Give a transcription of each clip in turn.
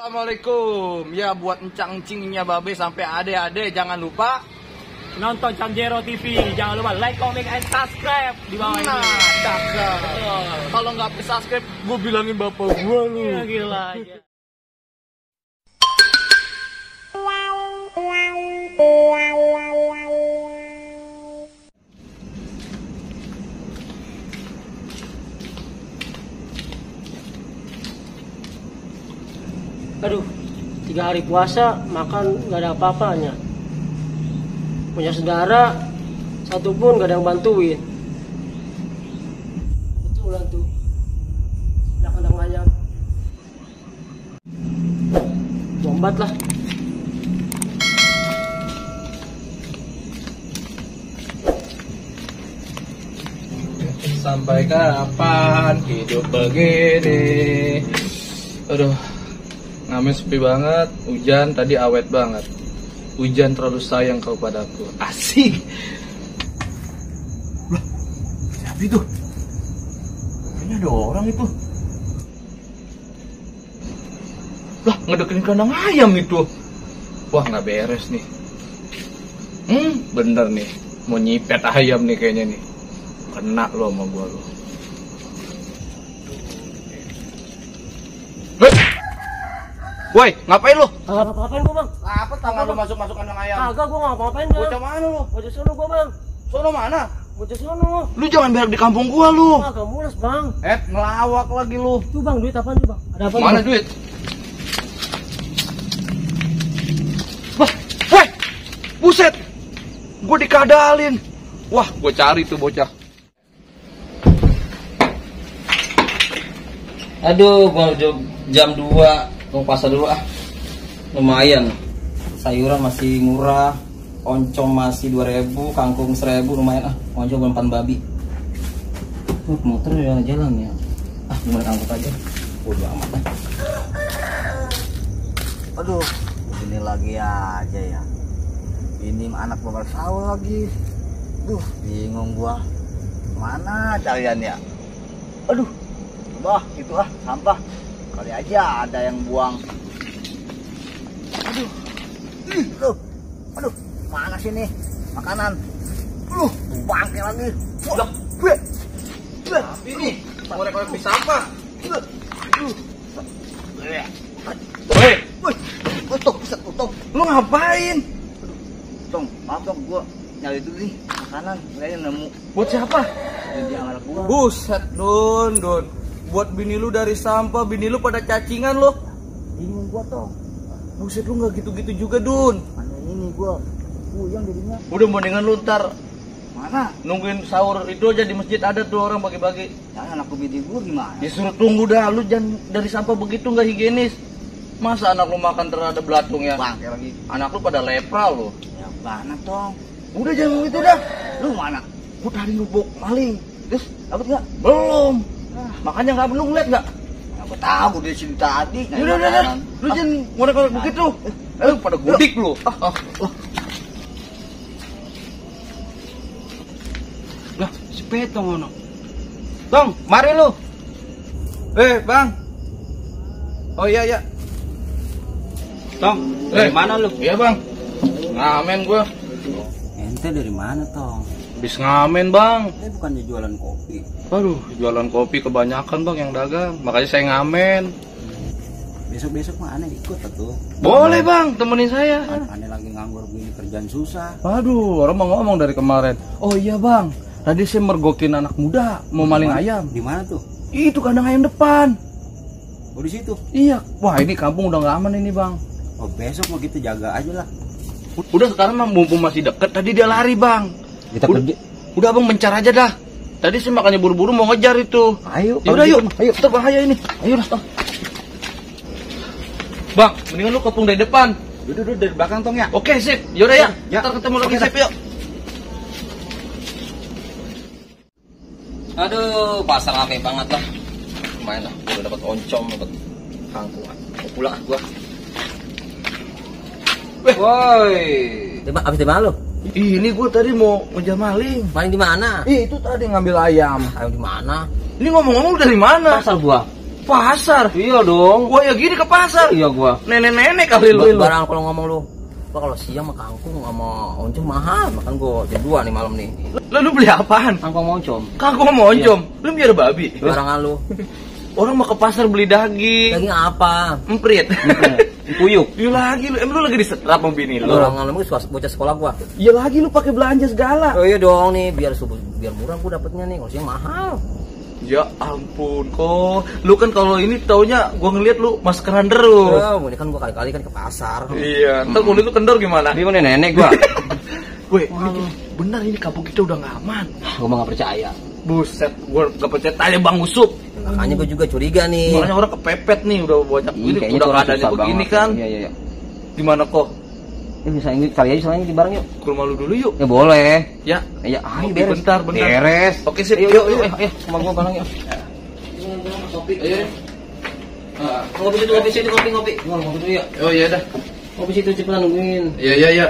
Assalamualaikum. Ya buat encang-encingnya babe sampai ade-ade jangan lupa nonton Camjero TV. Jangan lupa like, comment, and subscribe di bawah ini. Cakep. Kalau nggak subscribe, gue bilangin bapak gue lu. Gila aja. Aduh, 3 hari puasa makan nggak ada apa-apanya. Punya saudara satu pun nggak ada yang bantuin. Betulan tuh, ada kandang ayam. Bombat lah. Sampai kapan hidup begini? Aduh, ngamen sepi banget. Hujan tadi awet banget. Hujan terlalu sayang kau padaku. Asik. Lah, siapa itu? Kayaknya ada orang itu. Lah, ngedeketin kandang ayam itu. Wah, nggak beres nih. Bener nih. Mau nyipet ayam nih kayaknya nih. Kena lo sama gua lo. Woi, ngapain lu? Ngapain gua, Bang? Apa tangan lu masuk kandang ayam? Kagak, gua ngapain, Bang. Bocah mana lu? Bocah sono gua, Bang. Sono mana? Bocah sono. Lu jangan berak di kampung gua lu. Kagak mulas, Bang. Ngelawak lagi lu. Tuh, Bang, duit apaan tuh, Bang? Ada apa? Mana Bang? duit? Wah, woi. Buset. Gua dikadalin. Wah, gua cari tuh bocah. Aduh, gua jam 2 mau pasar dulu ah. Lumayan. Sayuran masih murah, oncom masih 2.000, kangkung 1.000 lumayan ah. Oncom umpan babi. Motor udah jalan ya. Ah, gimana angkut aja. Bodo amat ah. Aduh, ini lagi aja ya. Ini anak bapak sahur lagi. Duh, bingung gua. Mana carian ya? Aduh. Bah, itu ah, sampah. Kali aja ada yang buang. Aduh. Aduh, mana sih nih makanan? Bangke lagi. Wah, Ini korek-korek di sampah. Woi, Tutup. lu ngapain? Tong, maaf dong, gua nyari dulu nih makanan. Kayaknya nemu. Buat siapa? Jadi anak gua. Buset, Don. Buat bini lu dari sampah, bini lu pada cacingan lo. Bingung gua, Tong. Buset, lu nggak gitu-gitu juga, Dun. Mana ini gua puyeng jadinya. Udah mendingan lu ntar Mana? nungguin sahur itu aja di masjid ada tuh orang bagi-bagi. Jangan anak bini gua gimana? Disuruh tunggu dah, lu jangan dari sampah begitu nggak higienis. Masa anak lu makan terhadap belatung ya? Bangke lagi. Anak lu pada lepra lo. Ya mana, Tong? Udah jangan gitu dah. Lu mana? Gua tadi nubuk maling. Terus dapat nggak? Belum. Makanya nggak belum lihat nggak? Aku tahu dari sini tadi. Udah. Lu jangan ngorek-ngorek begitu. Pada gudik lu. Lah, si Petong ono. Tong, mari lu. Bang. Oh iya. Tong, dari mana lu? Iya, Bang. Ngamen gua. Ente dari mana, Tong? Habis ngamen, Bang. Ini bukannya jualan kopi. Aduh, jualan kopi kebanyakan, Bang, yang dagang. Makanya saya ngamen. Besok-besok mah aneh ikut tuh. Boleh, Bang, temenin saya. Aneh lagi nganggur begini kerjaan susah. Aduh, orang mau ngomong dari kemarin. Oh iya, Bang. Tadi saya mergokin anak muda mau maling ayam. Di mana tuh? Itu kandang ayam depan. Oh, di situ. Iya. Wah, ini kampung udah nggak aman ini, Bang. Oh, besok mau gitu jaga aja lah. Udah sekarang mah mumpung masih deket, tadi dia lari, Bang. Kita udah, pergi. udah, Bang, mencar aja dah. Tadi sih makanya buru-buru mau ngejar itu. Ayo. Yaudah, yuk. Ayo, kita bahaya ini. Ayo lah. Bang, mendingan lu kepung dari depan. Duduk dari belakang, Tong ya. Oke, sip. Yaudah ya. Ya. Ntar ketemu lagi, Oke, sip, yuk. Aduh, pasar rame banget lah. Lumayan lah, udah dapat oncom, dapat kangkung. Mau pulang gua. Woi. Abis di mana lu? Ini gue tadi mau ngejar maling. Maling di mana? Itu tadi ngambil ayam. Ayam di mana? Ini ngomong-ngomong dari mana? Pasar gua. Pasar? Iya dong. Gua ya gini ke pasar. Iya gua. Nenek-nenek kali lu. Barang kalau ngomong lu. Gua kalau siang mah kangkung sama oncom mahal. Makan gua jam 2 nih malam nih. Lu beli apaan? Kangkung sama oncom. Kangkung mau oncom. Lu biar babi. Barangan lu. Orang mau ke pasar beli daging. Daging apa? Emprit. Puyuk. Iya lagi lu. Emang lu lagi disetrap sama bini lu? Barangan lu bocah sekolah gua. Iya lagi lu pakai belanja segala. Oh iya dong nih, biar murah gua dapatnya nih. Kalau siang mahal. Ya ampun, kok lu kan kalau ini taunya gua ngeliat lu maskeran terus. Oh, ini kan gua kali-kali kan ke pasar. Iya, ntar kulit lu kendor gimana? Dia mana nenek gua. Weh, benar ini kampung kita udah gak aman. Gua mah gak percaya. Buset, gua gak percaya, tanya Bang Usup. Makanya gua juga curiga nih. Makanya orang kepepet nih, udah banyak ini, Kayaknya udah tuh keadaannya susah begini banget. kan. Iya. Gimana kok? Ya bisa ini kali aja soalnya di bareng yuk. Ke rumah lu dulu yuk. Ya boleh. Ya. Ya, ayo Oke, beres. bentar. Beres. Oke, sip. Yuk. Sama gua bareng yuk. Kopi. Ayo. Ngopi situ. Ngopi dulu ya. Oh iya dah. Ngopi situ cepetan nungguin. Iya.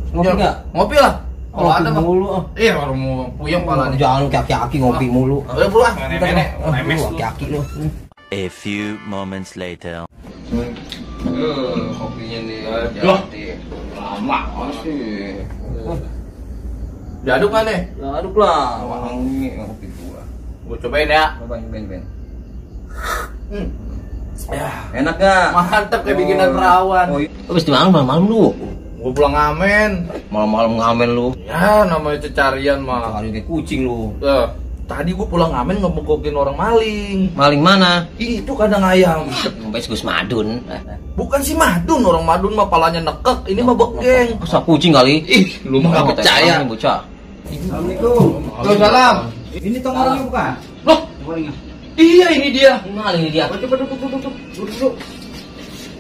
Ngopi Ya, enggak? Ngopi lah. Kalau Ngopi ada mah. mulu ah. Iya, orang mau puyeng palanya. Jangan kaki-kaki ngopi mulu. Udah pulang, nenek-nenek. Lemes lu. Kaki lu. A few moments later. Kopinya nih. Loh. Lama sih. Diaduk kan nih? Aduk lah. Wangi kopi gua. Gua cobain ya. Ben. Ya, Enak gak? mantep kayak bikinan perawan. Oh, habis di malam lu. Gua pulang ngamen. Malam-malam ngamen lu. Ya, namanya cecarian mah. Kali kayak kucing lu. Tadi gua pulang ngamen ngemogokin orang maling. Maling mana? Itu kandang ayam. Baik Gus Madun. Bukan si Madun, orang Madun mah palanya nekek, ini mah bekeng. Masa kucing kali? Ih, lu mah gak percaya. Ini bocah. Assalamualaikum. Waalaikumsalam. Ini tong orangnya bukan? Loh, iya ini dia. Ini maling ini dia. Duduk.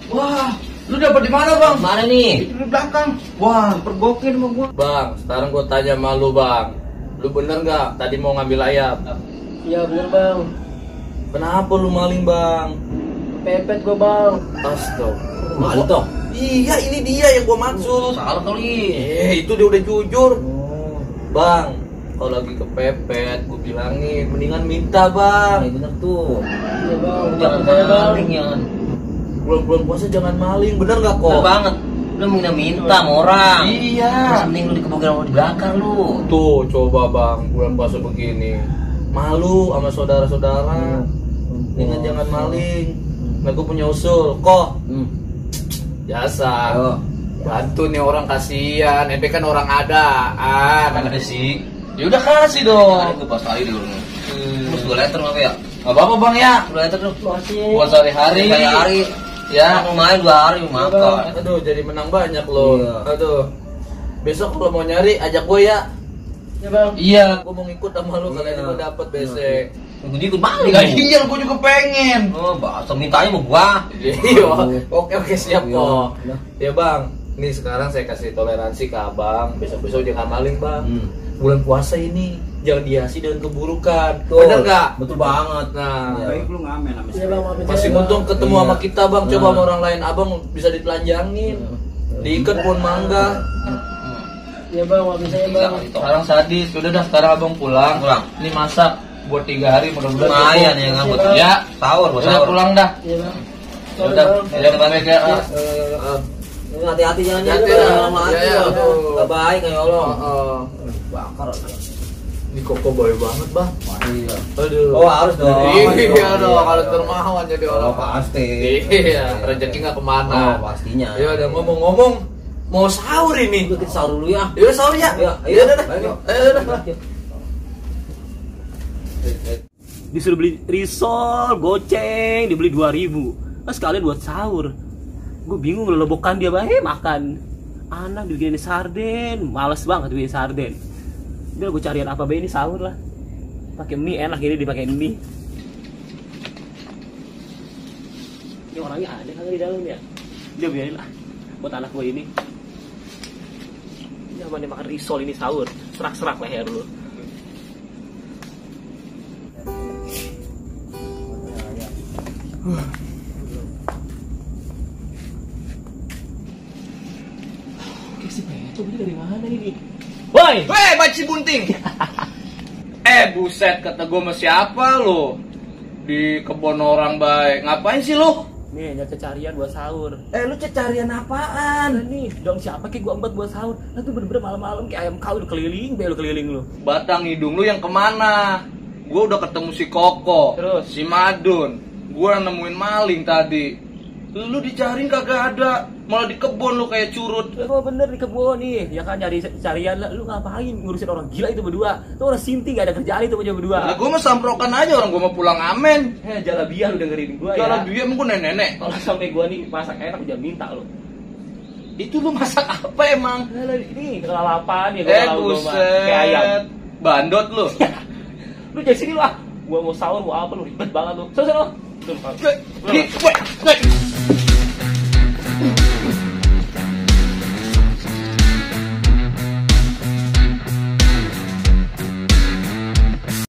Wah, lu dapat di mana, Bang? Mana nih? Di belakang. Wah, pergokin sama gua. Bang, sekarang gua tanya sama lu, Bang. Lu bener nggak tadi mau ngambil ayam? Iya bener bang. Kenapa lu maling, Bang? Pepet gua bang. Astaga. Maling toh? Iya, ini dia yang gua maksud. Salah kali. Itu dia udah jujur. Bang, kalau lagi kepepet, gue bilangin mendingan minta, Bang. Bener tuh. Iya bang. Jangan Percaya bang. maling jangan. Bulan-bulan puasa jangan maling, bener nggak kok? Bener banget. Lu minta sama orang. Iya. Terus mending lu dikebukin sama di belakang lu. Tuh, coba Bang, bulan puasa begini. Malu sama saudara-saudara. Ingat jangan maling. Nah, gue punya usul, kok. Biasa. Ayo. Bantu nih orang kasihan. Ente kan orang adaan. Kan ada sih. Ya udah kasih dong. Gue pas kali dulu. Terus 2 liter apa ya? Gak apa-apa Bang ya. 2 liter tuh. Makasih. Buat sehari-hari. Hari. Ya. Mau main 2 hari makan. Aduh, jadi menang banyak loh. Iya. Aduh. Besok kalau mau nyari ajak gue ya. Iya bang. Iya, gue mau ngikut sama lu kalau Iya. gue dapet besek. Gue ikut maling. Lah iya, gue juga pengen. Oh, bahasa mintanya mau gua. Iya, oke siap Iya. kok. Ya Bang, nih sekarang saya kasih toleransi ke abang. Besok-besok jangan maling Bang. Bulan puasa ini jangan dihiasi dengan keburukan. Bener nggak? Betul banget. Nah, Iya. Baik lu ngamen sama Iya bang. Maafin masih saya, Bang. untung ketemu Iya. sama kita Bang. Coba Nah. sama orang lain abang bisa ditelanjangin. Diikat pohon mangga. Iya bang. Maafin saya bang. Sekarang sadis, udah dah sekarang abang pulang. Pulang. Ini masak buat 3 hari mudah-mudahan. Lumayan cukup. ya ngangkut. Iya, Bang. Ya, sahur buat Udah sahur. pulang dah. Iya bang. Ya udah, ya balik ya. Hati-hati jangan Hati-hati jangan lah. lama-lama. Ya, aduh. Enggak baik kayak Allah. Bakar. Ini koko boy banget bang. Iya. Aduh. Oh, harus dong. Iya dong. Kalau termawan jadi orang. Oh, pasti. Iya. Rezeki nggak kemana. Oh, pastinya. Ya udah ngomong-ngomong mau sahur ini. Kita sahur dulu ya. Ya udah sahur ya. Iya, Iya udah. Ayo. Ayo udah. Disuruh beli risol, goceng, dibeli 2.000. Nah, sekalian buat sahur. Gue bingung lebokan dia makan. Anak dibikinin sarden, males banget bikin sarden. Udah gue cariin apa ini sahur lah. Pakai mie enak ini dipakai mie. Ini orangnya ada kagak di dalam ya? Dia biarin lah buat anak gue ini. Jangan dia makan risol ini sahur, serak-serak leher lu. Oke sih, coba ini dari mana ini? Woi! Baci bunting. Buset kata gue sama siapa lo? di kebun orang baik. Ngapain sih lu? Nih, nyari carian buat sahur. Lu carian apaan? Nah, nih, dong siapa kayak gua embat buat sahur. Nah tuh bener-bener malam-malam kayak ayam kau lu keliling lu. Batang hidung lu yang kemana? Gua udah ketemu si Koko, Terus? si Madun. Gua nemuin maling tadi. Lu dicariin kagak ada, malah di kebun lu kayak curut. Oh bener di kebun nih, ya kan nyari carian lah. Lu ngapain ngurusin orang gila itu berdua? Tuh orang sinting gak ada kerjaan itu punya berdua. Nah, gua mah samprokan aja, orang gua mau pulang amen. Jalabiah lu dengerin gua ya. Kalau dia emang gua nenek. Kalau sampai gua nih masak enak jangan minta lu. Itu lu masak apa emang? Nah, ini kelalapan ya gua tahu gua mah. Kayak ayam. Buset. Bandot lu. Lu jadi sini lah. Gua mau sahur mau apa lu ribet banget lu. Sana. Weh.